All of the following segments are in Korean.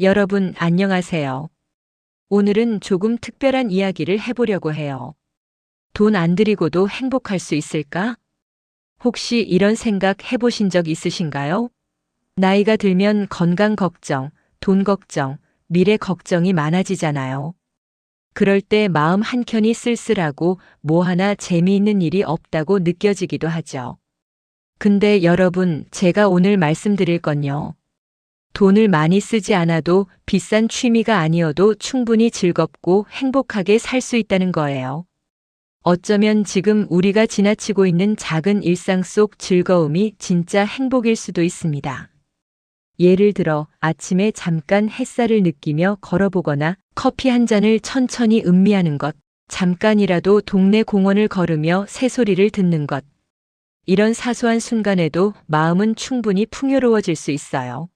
여러분, 안녕하세요. 오늘은 조금 특별한 이야기를 해보려고 해요. 돈 안 들이고도 행복할 수 있을까? 혹시 이런 생각 해보신 적 있으신가요? 나이가 들면 건강 걱정, 돈 걱정, 미래 걱정이 많아지잖아요. 그럴 때 마음 한켠이 쓸쓸하고 뭐 하나 재미있는 일이 없다고 느껴지기도 하죠. 근데 여러분, 제가 오늘 말씀드릴 건요. 돈을 많이 쓰지 않아도 비싼 취미가 아니어도 충분히 즐겁고 행복하게 살 수 있다는 거예요. 어쩌면 지금 우리가 지나치고 있는 작은 일상 속 즐거움이 진짜 행복일 수도 있습니다. 예를 들어 아침에 잠깐 햇살을 느끼며 걸어보거나 커피 한 잔을 천천히 음미하는 것, 잠깐이라도 동네 공원을 걸으며 새소리를 듣는 것. 이런 사소한 순간에도 마음은 충분히 풍요로워질 수 있어요.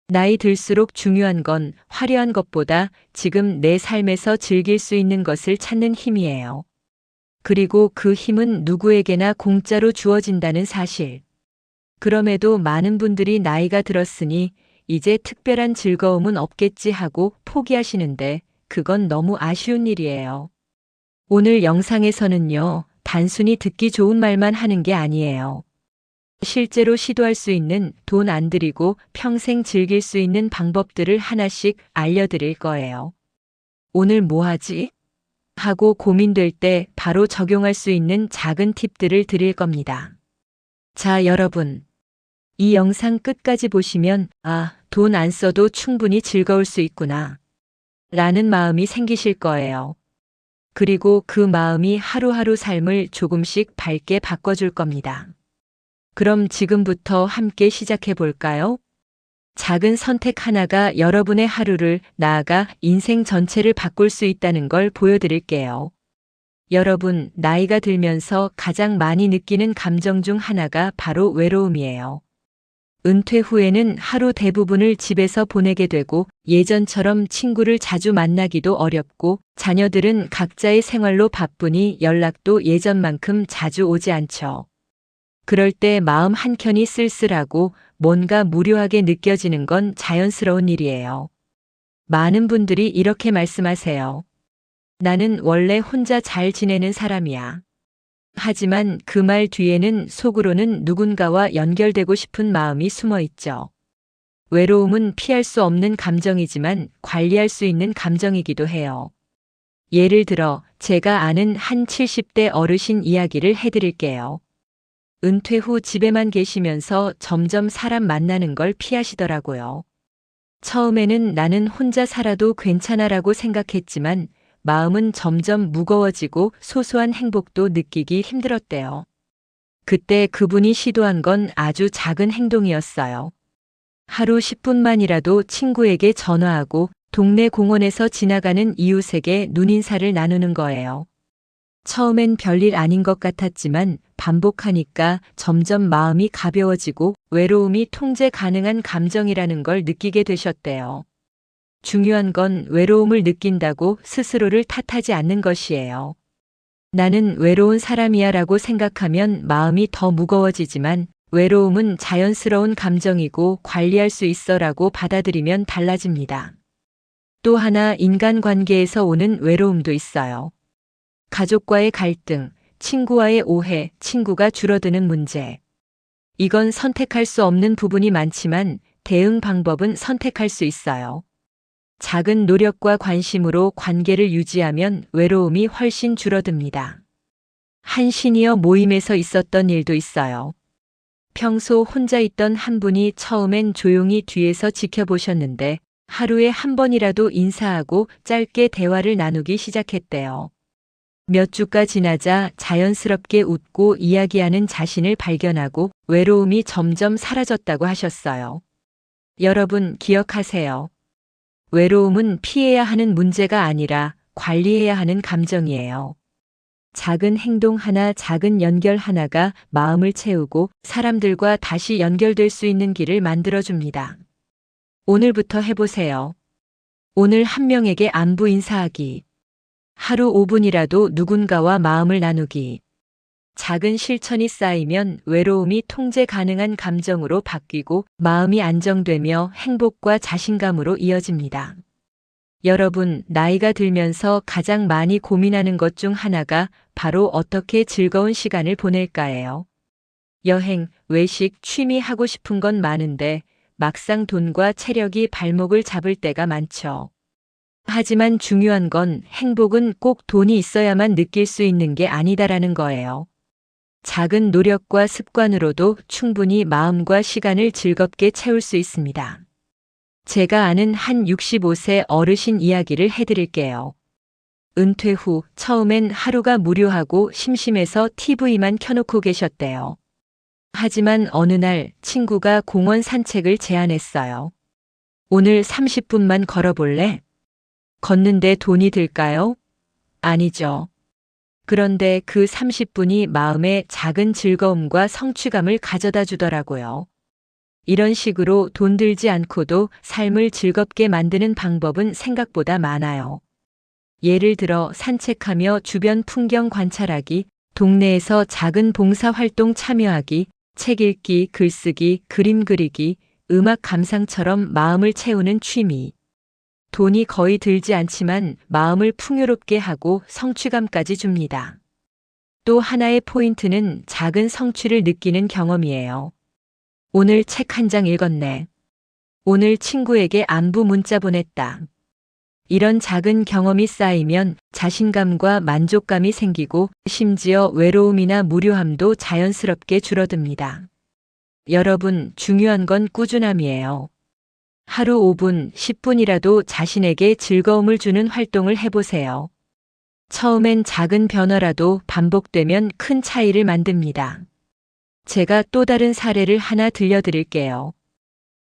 나이 들수록 중요한 건 화려한 것보다 지금 내 삶에서 즐길 수 있는 것을 찾는 힘이에요. 그리고 그 힘은 누구에게나 공짜로 주어진다는 사실. 그럼에도 많은 분들이 나이가 들었으니 이제 특별한 즐거움은 없겠지 하고 포기하시는데 그건 너무 아쉬운 일이에요. 오늘 영상에서는요, 단순히 듣기 좋은 말만 하는 게 아니에요. 실제로 시도할 수 있는 돈 안 들이고 평생 즐길 수 있는 방법들을 하나씩 알려드릴 거예요. 오늘 뭐 하지? 하고 고민될 때 바로 적용할 수 있는 작은 팁들을 드릴 겁니다. 자, 여러분. 이 영상 끝까지 보시면, 돈 안 써도 충분히 즐거울 수 있구나. 라는 마음이 생기실 거예요. 그리고 그 마음이 하루하루 삶을 조금씩 밝게 바꿔줄 겁니다. 그럼 지금부터 함께 시작해 볼까요? 작은 선택 하나가 여러분의 하루를 나아가 인생 전체를 바꿀 수 있다는 걸 보여드릴게요. 여러분, 나이가 들면서 가장 많이 느끼는 감정 중 하나가 바로 외로움이에요. 은퇴 후에는 하루 대부분을 집에서 보내게 되고 예전처럼 친구를 자주 만나기도 어렵고 자녀들은 각자의 생활로 바쁘니 연락도 예전만큼 자주 오지 않죠. 그럴 때 마음 한켠이 쓸쓸하고 뭔가 무료하게 느껴지는 건 자연스러운 일이에요. 많은 분들이 이렇게 말씀하세요. 나는 원래 혼자 잘 지내는 사람이야. 하지만 그 말 뒤에는 속으로는 누군가와 연결되고 싶은 마음이 숨어 있죠. 외로움은 피할 수 없는 감정이지만 관리할 수 있는 감정이기도 해요. 예를 들어 제가 아는 한 70대 어르신 이야기를 해드릴게요. 은퇴 후 집에만 계시면서 점점 사람 만나는 걸 피하시더라고요. 처음에는 나는 혼자 살아도 괜찮아라고 생각했지만 마음은 점점 무거워지고 소소한 행복도 느끼기 힘들었대요. 그때 그분이 시도한 건 아주 작은 행동이었어요. 하루 10분만이라도 친구에게 전화하고 동네 공원에서 지나가는 이웃에게 눈인사를 나누는 거예요. 처음엔 별일 아닌 것 같았지만 반복하니까 점점 마음이 가벼워지고 외로움이 통제 가능한 감정이라는 걸 느끼게 되셨대요. 중요한 건 외로움을 느낀다고 스스로를 탓하지 않는 것이에요. 나는 외로운 사람이야 라고 생각하면 마음이 더 무거워지지만 외로움은 자연스러운 감정이고 관리할 수 있어 라고 받아들이면 달라집니다. 또 하나 인간관계에서 오는 외로움도 있어요. 가족과의 갈등, 친구와의 오해, 친구가 줄어드는 문제. 이건 선택할 수 없는 부분이 많지만 대응 방법은 선택할 수 있어요. 작은 노력과 관심으로 관계를 유지하면 외로움이 훨씬 줄어듭니다. 한 시니어 모임에서 있었던 일도 있어요. 평소 혼자 있던 한 분이 처음엔 조용히 뒤에서 지켜보셨는데 하루에 한 번이라도 인사하고 짧게 대화를 나누기 시작했대요. 몇 주가 지나자 자연스럽게 웃고 이야기하는 자신을 발견하고 외로움이 점점 사라졌다고 하셨어요. 여러분 기억하세요. 외로움은 피해야 하는 문제가 아니라 관리해야 하는 감정이에요. 작은 행동 하나, 작은 연결 하나가 마음을 채우고 사람들과 다시 연결될 수 있는 길을 만들어줍니다. 오늘부터 해보세요. 오늘 한 명에게 안부 인사하기. 하루 5분이라도 누군가와 마음을 나누기. 작은 실천이 쌓이면 외로움이 통제 가능한 감정으로 바뀌고 마음이 안정되며 행복과 자신감으로 이어집니다. 여러분, 나이가 들면서 가장 많이 고민하는 것 중 하나가 바로 어떻게 즐거운 시간을 보낼까예요. 여행, 외식, 취미 하고 싶은 건 많은데 막상 돈과 체력이 발목을 잡을 때가 많죠. 하지만 중요한 건 행복은 꼭 돈이 있어야만 느낄 수 있는 게 아니다라는 거예요. 작은 노력과 습관으로도 충분히 마음과 시간을 즐겁게 채울 수 있습니다. 제가 아는 한 65세 어르신 이야기를 해드릴게요. 은퇴 후 처음엔 하루가 무료하고 심심해서 TV만 켜놓고 계셨대요. 하지만 어느 날 친구가 공원 산책을 제안했어요. 오늘 30분만 걸어볼래? 걷는데 돈이 들까요? 아니죠. 그런데 그 30분이 마음에 작은 즐거움과 성취감을 가져다 주더라고요. 이런 식으로 돈 들지 않고도 삶을 즐겁게 만드는 방법은 생각보다 많아요. 예를 들어 산책하며 주변 풍경 관찰하기, 동네에서 작은 봉사활동 참여하기, 책 읽기, 글쓰기, 그림 그리기, 음악 감상처럼 마음을 채우는 취미. 돈이 거의 들지 않지만 마음을 풍요롭게 하고 성취감까지 줍니다. 또 하나의 포인트는 작은 성취를 느끼는 경험이에요. 오늘 책 한 장 읽었네. 오늘 친구에게 안부 문자 보냈다. 이런 작은 경험이 쌓이면 자신감과 만족감이 생기고 심지어 외로움이나 무료함도 자연스럽게 줄어듭니다. 여러분, 중요한 건 꾸준함이에요. 하루 5분, 10분이라도 자신에게 즐거움을 주는 활동을 해보세요. 처음엔 작은 변화라도 반복되면 큰 차이를 만듭니다. 제가 또 다른 사례를 하나 들려드릴게요.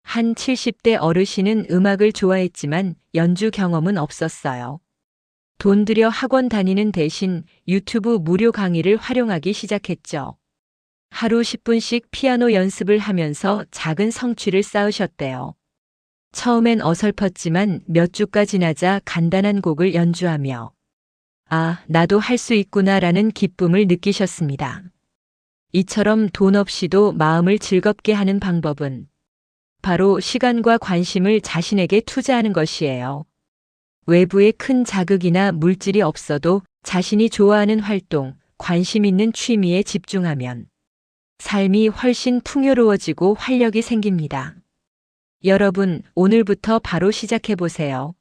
한 70대 어르신은 음악을 좋아했지만 연주 경험은 없었어요. 돈 들여 학원 다니는 대신 유튜브 무료 강의를 활용하기 시작했죠. 하루 10분씩 피아노 연습을 하면서 작은 성취를 쌓으셨대요. 처음엔 어설펐지만 몇 주가 지나자 간단한 곡을 연주하며 아, 나도 할 수 있구나라는 기쁨을 느끼셨습니다. 이처럼 돈 없이도 마음을 즐겁게 하는 방법은 바로 시간과 관심을 자신에게 투자하는 것이에요. 외부의 큰 자극이나 물질이 없어도 자신이 좋아하는 활동, 관심 있는 취미에 집중하면 삶이 훨씬 풍요로워지고 활력이 생깁니다. 여러분, 오늘부터 바로 시작해보세요.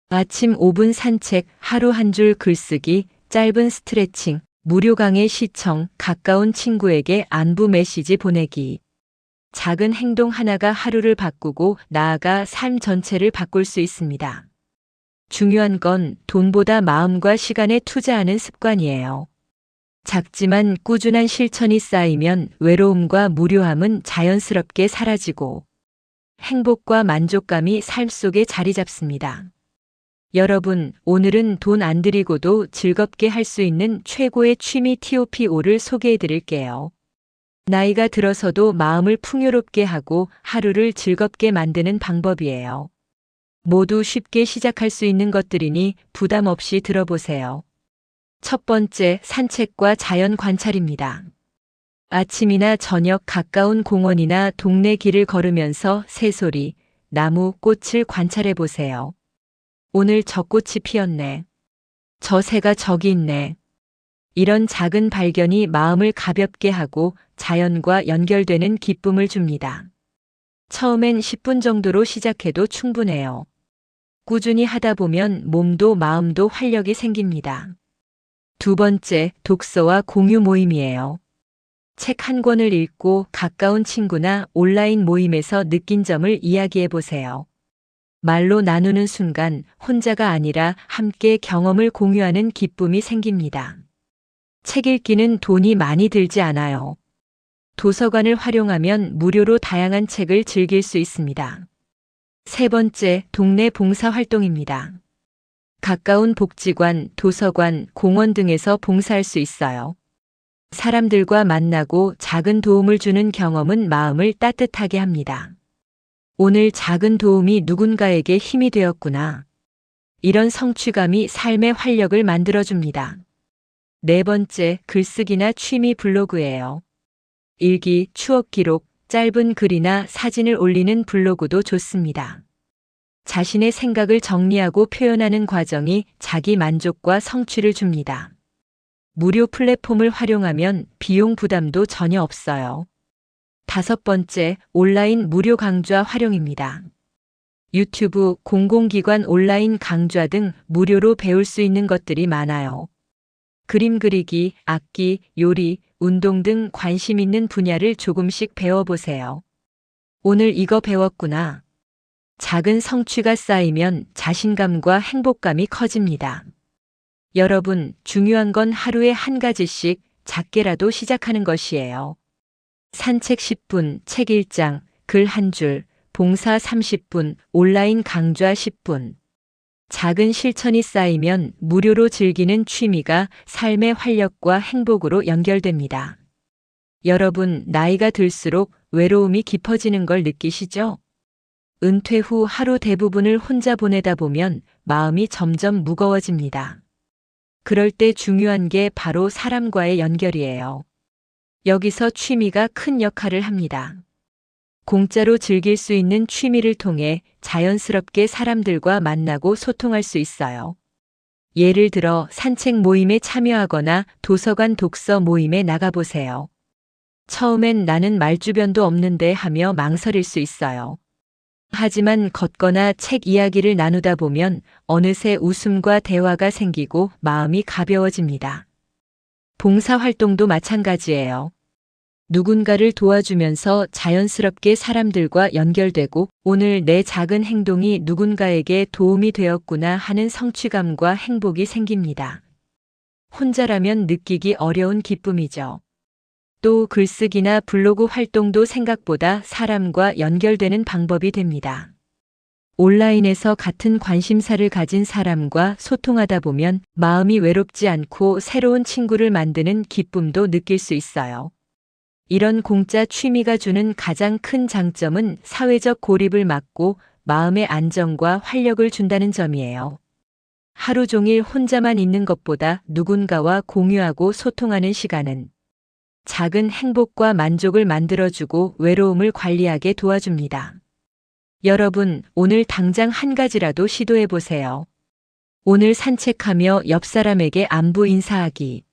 아침 5분 산책, 하루 한 줄 글쓰기, 짧은 스트레칭, 무료 강의 시청, 가까운 친구에게 안부 메시지 보내기. 작은 행동 하나가 하루를 바꾸고 나아가 삶 전체를 바꿀 수 있습니다. 중요한 건 돈보다 마음과 시간에 투자하는 습관이에요. 작지만 꾸준한 실천이 쌓이면 외로움과 무료함은 자연스럽게 사라지고 행복과 만족감이 삶 속에 자리 잡습니다. 여러분, 오늘은 돈 안 들이고도 즐겁게 할 수 있는 최고의 취미 TOP5를 소개해 드릴게요. 나이가 들어서도 마음을 풍요롭게 하고 하루를 즐겁게 만드는 방법이에요. 모두 쉽게 시작할 수 있는 것들이니 부담 없이 들어보세요. 첫 번째, 산책과 자연 관찰입니다. 아침이나 저녁 가까운 공원이나 동네 길을 걸으면서 새소리, 나무, 꽃을 관찰해 보세요. 오늘 저 꽃이 피었네. 저 새가 저기 있네. 이런 작은 발견이 마음을 가볍게 하고 자연과 연결되는 기쁨을 줍니다. 처음엔 10분 정도로 시작해도 충분해요. 꾸준히 하다 보면 몸도 마음도 활력이 생깁니다. 두 번째, 독서와 공유 모임이에요. 책 한 권을 읽고 가까운 친구나 온라인 모임에서 느낀 점을 이야기해 보세요. 말로 나누는 순간 혼자가 아니라 함께 경험을 공유하는 기쁨이 생깁니다. 책 읽기는 돈이 많이 들지 않아요. 도서관을 활용하면 무료로 다양한 책을 즐길 수 있습니다. 세 번째, 동네 봉사활동입니다. 가까운 복지관, 도서관, 공원 등에서 봉사할 수 있어요. 사람들과 만나고 작은 도움을 주는 경험은 마음을 따뜻하게 합니다. 오늘 작은 도움이 누군가에게 힘이 되었구나. 이런 성취감이 삶의 활력을 만들어줍니다. 네 번째, 글쓰기나 취미 블로그예요. 일기, 추억 기록, 짧은 글이나 사진을 올리는 블로그도 좋습니다. 자신의 생각을 정리하고 표현하는 과정이 자기 만족과 성취를 줍니다. 무료 플랫폼을 활용하면 비용 부담도 전혀 없어요. 다섯 번째, 온라인 무료 강좌 활용입니다. 유튜브, 공공기관 온라인 강좌 등 무료로 배울 수 있는 것들이 많아요. 그림 그리기, 악기, 요리, 운동 등 관심 있는 분야를 조금씩 배워보세요. 오늘 이거 배웠구나. 작은 성취가 쌓이면 자신감과 행복감이 커집니다. 여러분, 중요한 건 하루에 한 가지씩 작게라도 시작하는 것이에요. 산책 10분, 책 1장, 글 한 줄, 봉사 30분, 온라인 강좌 10분. 작은 실천이 쌓이면 무료로 즐기는 취미가 삶의 활력과 행복으로 연결됩니다. 여러분, 나이가 들수록 외로움이 깊어지는 걸 느끼시죠? 은퇴 후 하루 대부분을 혼자 보내다 보면 마음이 점점 무거워집니다. 그럴 때 중요한 게 바로 사람과의 연결이에요. 여기서 취미가 큰 역할을 합니다. 공짜로 즐길 수 있는 취미를 통해 자연스럽게 사람들과 만나고 소통할 수 있어요. 예를 들어 산책 모임에 참여하거나 도서관 독서 모임에 나가보세요. 처음엔 나는 말주변도 없는데 하며 망설일 수 있어요. 하지만 걷거나 책 이야기를 나누다 보면 어느새 웃음과 대화가 생기고 마음이 가벼워집니다. 봉사활동도 마찬가지예요. 누군가를 도와주면서 자연스럽게 사람들과 연결되고 오늘 내 작은 행동이 누군가에게 도움이 되었구나 하는 성취감과 행복이 생깁니다. 혼자라면 느끼기 어려운 기쁨이죠. 또 글쓰기나 블로그 활동도 생각보다 사람과 연결되는 방법이 됩니다. 온라인에서 같은 관심사를 가진 사람과 소통하다 보면 마음이 외롭지 않고 새로운 친구를 만드는 기쁨도 느낄 수 있어요. 이런 공짜 취미가 주는 가장 큰 장점은 사회적 고립을 막고 마음의 안정과 활력을 준다는 점이에요. 하루 종일 혼자만 있는 것보다 누군가와 공유하고 소통하는 시간은 작은 행복과 만족을 만들어주고 외로움을 관리하게 도와줍니다. 여러분, 오늘 당장 한 가지라도 시도해보세요. 오늘 산책하며 옆 사람에게 안부 인사하기.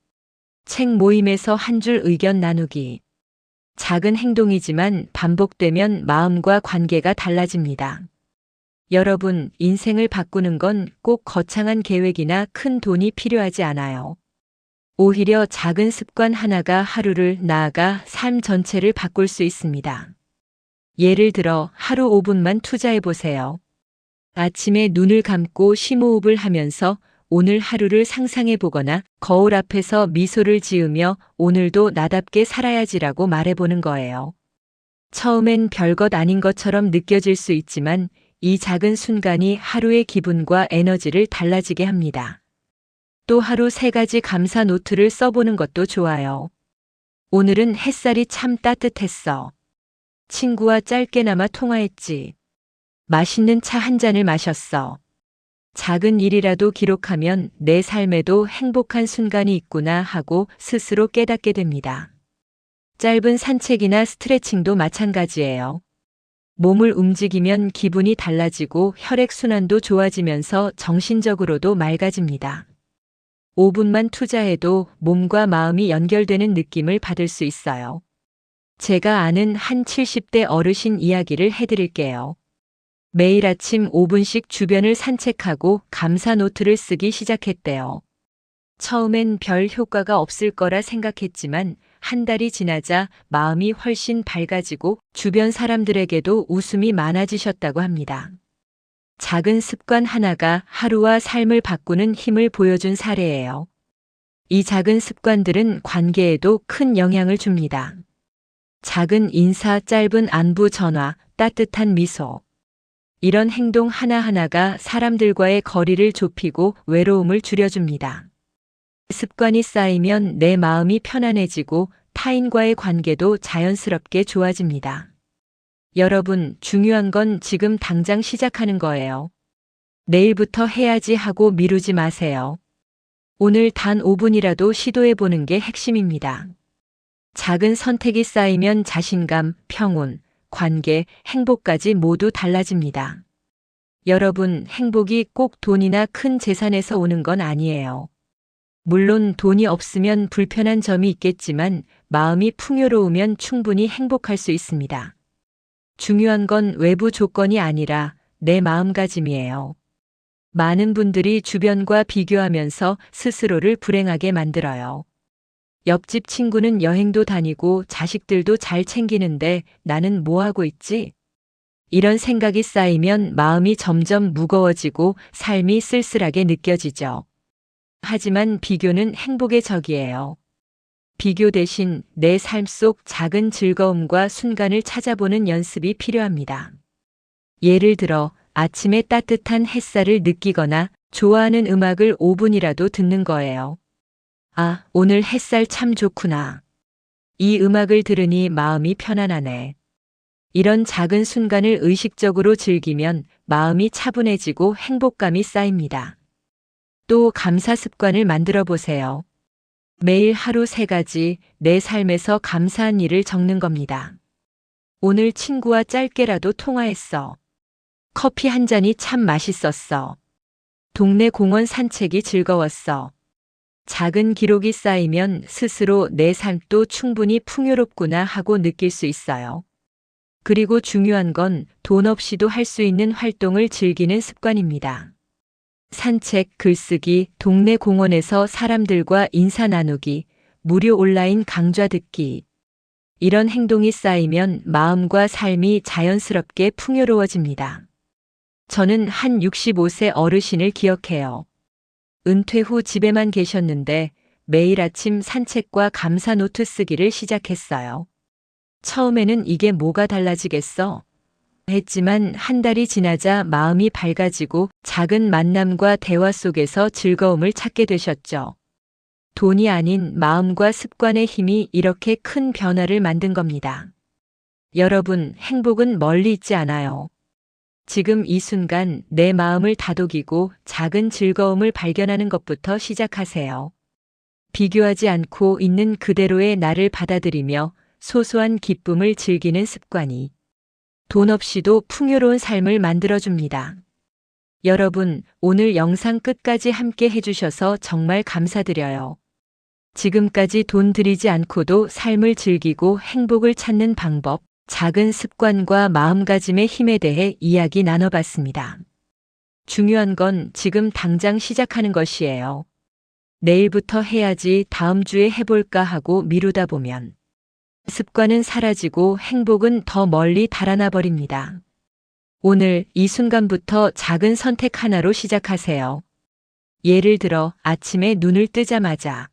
책 모임에서 한 줄 의견 나누기. 작은 행동이지만 반복되면 마음과 관계가 달라집니다. 여러분, 인생을 바꾸는 건 꼭 거창한 계획이나 큰 돈이 필요하지 않아요. 오히려 작은 습관 하나가 하루를 나아가 삶 전체를 바꿀 수 있습니다. 예를 들어 하루 5분만 투자해 보세요. 아침에 눈을 감고 심호흡을 하면서 오늘 하루를 상상해 보거나 거울 앞에서 미소를 지으며 오늘도 나답게 살아야지라고 말해보는 거예요. 처음엔 별것 아닌 것처럼 느껴질 수 있지만 이 작은 순간이 하루의 기분과 에너지를 달라지게 합니다. 또 하루 3가지 감사 노트를 써보는 것도 좋아요. 오늘은 햇살이 참 따뜻했어. 친구와 짧게나마 통화했지. 맛있는 차 한 잔을 마셨어. 작은 일이라도 기록하면 내 삶에도 행복한 순간이 있구나 하고 스스로 깨닫게 됩니다. 짧은 산책이나 스트레칭도 마찬가지예요. 몸을 움직이면 기분이 달라지고 혈액순환도 좋아지면서 정신적으로도 맑아집니다. 5분만 투자해도 몸과 마음이 연결되는 느낌을 받을 수 있어요. 제가 아는 한 70대 어르신 이야기를 해드릴게요. 매일 아침 5분씩 주변을 산책하고 감사 노트를 쓰기 시작했대요. 처음엔 별 효과가 없을 거라 생각했지만 한 달이 지나자 마음이 훨씬 밝아지고 주변 사람들에게도 웃음이 많아지셨다고 합니다. 작은 습관 하나가 하루와 삶을 바꾸는 힘을 보여준 사례예요. 이 작은 습관들은 관계에도 큰 영향을 줍니다. 작은 인사, 짧은 안부 전화, 따뜻한 미소. 이런 행동 하나하나가 사람들과의 거리를 좁히고 외로움을 줄여줍니다. 습관이 쌓이면 내 마음이 편안해지고 타인과의 관계도 자연스럽게 좋아집니다. 여러분, 중요한 건 지금 당장 시작하는 거예요. 내일부터 해야지 하고 미루지 마세요. 오늘 단 5분이라도 시도해 보는 게 핵심입니다. 작은 선택이 쌓이면 자신감, 평온, 관계, 행복까지 모두 달라집니다. 여러분, 행복이 꼭 돈이나 큰 재산에서 오는 건 아니에요. 물론 돈이 없으면 불편한 점이 있겠지만 마음이 풍요로우면 충분히 행복할 수 있습니다. 중요한 건 외부 조건이 아니라 내 마음가짐이에요. 많은 분들이 주변과 비교하면서 스스로를 불행하게 만들어요. 옆집 친구는 여행도 다니고 자식들도 잘 챙기는데 나는 뭐 하고 있지? 이런 생각이 쌓이면 마음이 점점 무거워지고 삶이 쓸쓸하게 느껴지죠. 하지만 비교는 행복의 적이에요. 비교 대신 내 삶 속 작은 즐거움과 순간을 찾아보는 연습이 필요합니다. 예를 들어 아침에 따뜻한 햇살을 느끼거나 좋아하는 음악을 5분이라도 듣는 거예요. 아, 오늘 햇살 참 좋구나. 이 음악을 들으니 마음이 편안하네. 이런 작은 순간을 의식적으로 즐기면 마음이 차분해지고 행복감이 쌓입니다. 또 감사 습관을 만들어 보세요. 매일 하루 3가지 내 삶에서 감사한 일을 적는 겁니다. 오늘 친구와 짧게라도 통화했어. 커피 한 잔이 참 맛있었어. 동네 공원 산책이 즐거웠어. 작은 기록이 쌓이면 스스로 내 삶도 충분히 풍요롭구나 하고 느낄 수 있어요. 그리고 중요한 건 돈 없이도 할 수 있는 활동을 즐기는 습관입니다. 산책, 글쓰기, 동네 공원에서 사람들과 인사 나누기, 무료 온라인 강좌 듣기. 이런 행동이 쌓이면 마음과 삶이 자연스럽게 풍요로워집니다. 저는 한 65세 어르신을 기억해요. 은퇴 후 집에만 계셨는데 매일 아침 산책과 감사 노트 쓰기를 시작했어요. 처음에는 이게 뭐가 달라지겠어? 했지만 한 달이 지나자 마음이 밝아지고 작은 만남과 대화 속에서 즐거움을 찾게 되셨죠. 돈이 아닌 마음과 습관의 힘이 이렇게 큰 변화를 만든 겁니다. 여러분, 행복은 멀리 있지 않아요. 지금 이 순간 내 마음을 다독이고 작은 즐거움을 발견하는 것부터 시작하세요. 비교하지 않고 있는 그대로의 나를 받아들이며 소소한 기쁨을 즐기는 습관이 돈 없이도 풍요로운 삶을 만들어줍니다. 여러분, 오늘 영상 끝까지 함께 해주셔서 정말 감사드려요. 지금까지 돈 들이지 않고도 삶을 즐기고 행복을 찾는 방법, 작은 습관과 마음가짐의 힘에 대해 이야기 나눠봤습니다. 중요한 건 지금 당장 시작하는 것이에요. 내일부터 해야지, 다음 주에 해볼까 하고 미루다 보면 습관은 사라지고 행복은 더 멀리 달아나 버립니다. 오늘 이 순간부터 작은 선택 하나로 시작하세요. 예를 들어 아침에 눈을 뜨자마자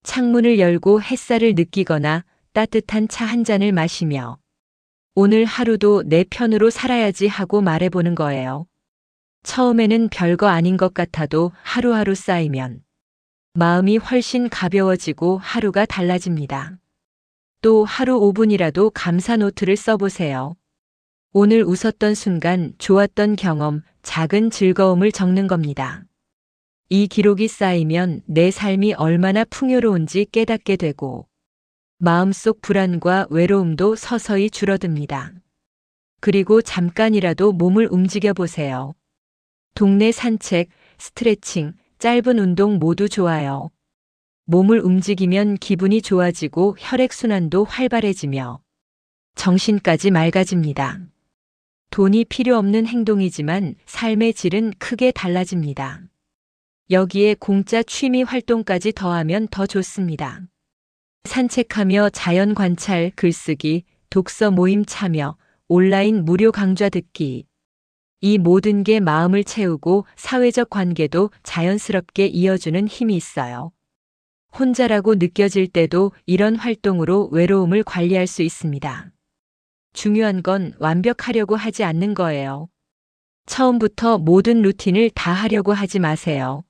창문을 열고 햇살을 느끼거나 따뜻한 차 한 잔을 마시며 오늘 하루도 내 편으로 살아야지 하고 말해보는 거예요. 처음에는 별거 아닌 것 같아도 하루하루 쌓이면 마음이 훨씬 가벼워지고 하루가 달라집니다. 또 하루 5분이라도 감사 노트를 써보세요. 오늘 웃었던 순간, 좋았던 경험, 작은 즐거움을 적는 겁니다. 이 기록이 쌓이면 내 삶이 얼마나 풍요로운지 깨닫게 되고 마음속 불안과 외로움도 서서히 줄어듭니다. 그리고 잠깐이라도 몸을 움직여 보세요. 동네 산책, 스트레칭, 짧은 운동 모두 좋아요. 몸을 움직이면 기분이 좋아지고 혈액순환도 활발해지며 정신까지 맑아집니다. 돈이 필요 없는 행동이지만 삶의 질은 크게 달라집니다. 여기에 공짜 취미 활동까지 더하면 더 좋습니다. 산책하며 자연 관찰, 글쓰기, 독서 모임 참여, 온라인 무료 강좌 듣기. 이 모든 게 마음을 채우고 사회적 관계도 자연스럽게 이어주는 힘이 있어요. 혼자라고 느껴질 때도 이런 활동으로 외로움을 관리할 수 있습니다. 중요한 건 완벽하려고 하지 않는 거예요. 처음부터 모든 루틴을 다 하려고 하지 마세요.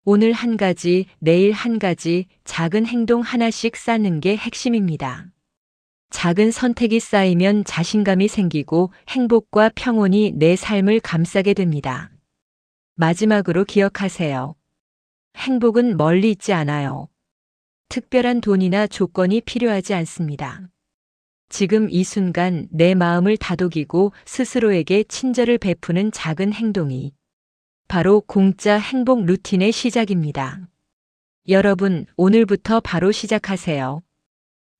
오늘 한 가지, 내일 한 가지, 작은 행동 하나씩 쌓는 게 핵심입니다. 작은 선택이 쌓이면 자신감이 생기고 행복과 평온이 내 삶을 감싸게 됩니다. 마지막으로 기억하세요. 행복은 멀리 있지 않아요. 특별한 돈이나 조건이 필요하지 않습니다. 지금 이 순간 내 마음을 다독이고 스스로에게 친절을 베푸는 작은 행동이 바로 공짜 행복 루틴의 시작입니다. 여러분, 오늘부터 바로 시작하세요.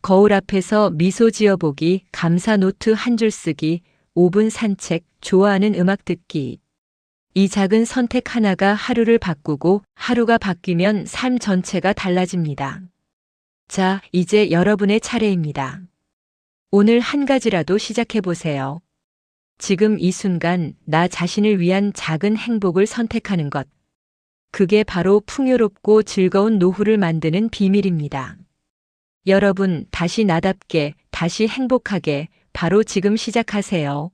거울 앞에서 미소 지어보기, 감사 노트 한 줄 쓰기, 5분 산책, 좋아하는 음악 듣기. 이 작은 선택 하나가 하루를 바꾸고 하루가 바뀌면 삶 전체가 달라집니다. 자, 이제 여러분의 차례입니다. 오늘 한 가지라도 시작해 보세요. 지금 이 순간 나 자신을 위한 작은 행복을 선택하는 것. 그게 바로 풍요롭고 즐거운 노후를 만드는 비밀입니다. 여러분, 다시 나답게, 다시 행복하게, 바로 지금 시작하세요.